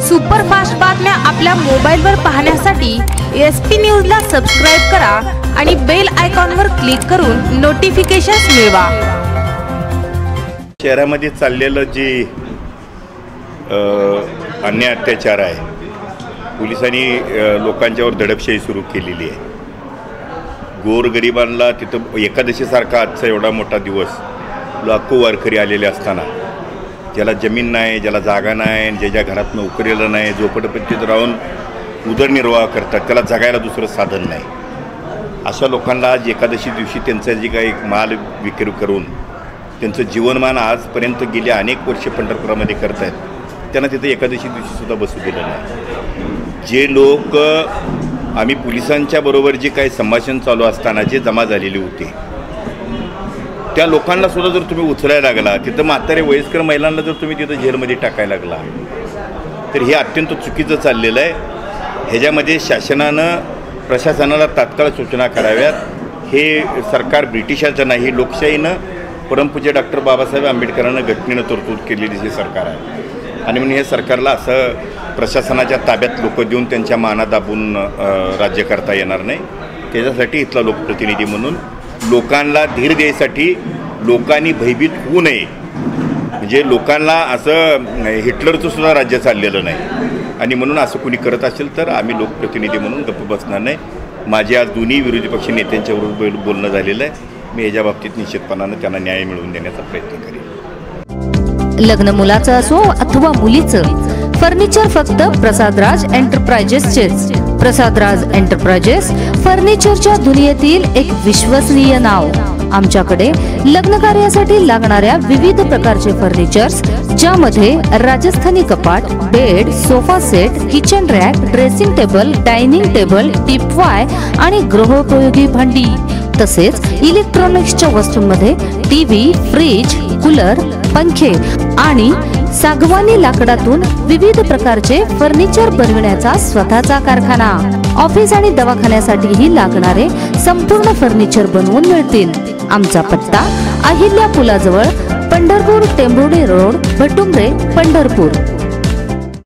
Superfast बातम्या आपल्या मोबाईलवर पाहण्यासाठी SP न्यूजला सबस्क्राइब करा आणि बेल आयकॉनवर क्लिक करून नोटिफिकेशन्स मिळवा। शहरामध्ये चाललेलं जे अन्याय अत्याचार आहे, पोलिसांनी लोकांच्यावर दडपशाही सुरू केलेली आहे। गोरगरिबांना तिथं एकादशीसारखा आजचा एवढा मोठा दिवस लाखो वारकरी आलेले असताना ज्याला जमीन नाही, ज्याला जागा नाही, ज्याच्या घरात नोकरीला नाही, झोपडपट्टीत राहून उदरनिर्वाह करतात, त्याला जगायला दुसरं साधन नाही, अशा लोकांना आज एकादशी दिवशी त्यांचा जे काही माल विक्री करून त्यांचं जीवनमान आजपर्यंत गेली अनेक वर्षे पंढरपुरामध्ये करत आहेत, त्यांना तिथं एकादशी दिवशीसुद्धा बसू दिलं नाही। जे लोक आम्ही पोलिसांच्या बरोबर जे काही संभाषण चालू असताना जे जमा झालेले होते त्या लोकांना सुद्धा जर तुम्ही उचलायला लागला, तिथं म्हातारे वयस्कर महिलांना जर तुम्ही तिथं जेलमध्ये टाकायला लागला, तर हे अत्यंत चुकीचं चाललेलं आहे। ह्याच्यामध्ये प्रशासनाला तात्काळ सूचना कराव्यात। हे सरकार ब्रिटिशाचं नाही, लोकशाहीनं परमपूज्य डॉक्टर बाबासाहेब आंबेडकरांना घटनेनं तरतूद केलेली हे सरकार आहे आणि म्हणून हे सरकारला असं प्रशासनाच्या ताब्यात लोक देऊन त्यांच्या माना दाबून राज्य करता येणार नाही। त्याच्यासाठी इथला लोकप्रतिनिधी म्हणून लोकांना धीर द्यायसाठी लोकांनी भयभीत होऊ नये, म्हणजे लोकांना असं हिटलरचं सुद्धा राज्य चाललेलं नाही आणि म्हणून असं कुणी करत असेल तर आम्ही लोकप्रतिनिधी म्हणून गप्प बसणार नाही। माझे आज दोन्ही विरोधी पक्ष नेत्यांच्याबरोबर बोलणं झालेलं आहे। मी याच्या बाबतीत निश्चितपणानं त्यांना न्याय मिळवून देण्याचा प्रयत्न करेन। लग्न मुलाचं असो अथवा मुलीचं, फर्निचर फक्त प्रसादराज एंटरप्राइजेसचेच। प्रसादराज एंटरप्राइजेस फर्निचरच्या दुनियेतील एक विश्वसनीय नाव। आमच्याकडे लग्न कार्यासाठी लागणाऱ्या विविध प्रकारचे फर्निचर्स, ज्यामध्ये राजस्थानी कपाट, bed, sofa set, kitchen rack, dressing table, dining table, teapoy आणि गृहोपयोगी भांडी, तसेच इलेक्ट्रॉनिक्सच्या वस्तूंमध्ये टीव्ही, फ्रीज, कूलर, पंखे आणि सागवानी लाकडातून विविध प्रकारचे फर्निचर बनविण्याचा स्वतःचा कारखाना। ऑफिस आणि दवाखान्यासाठीही लागणारे संपूर्ण फर्निचर बनवून मिळतील। आमचा पत्ता अहिल्या पुलाजवळ, पंढरपूर टेंभुर्णी रोड, भटुंबरे, पंढरपूर।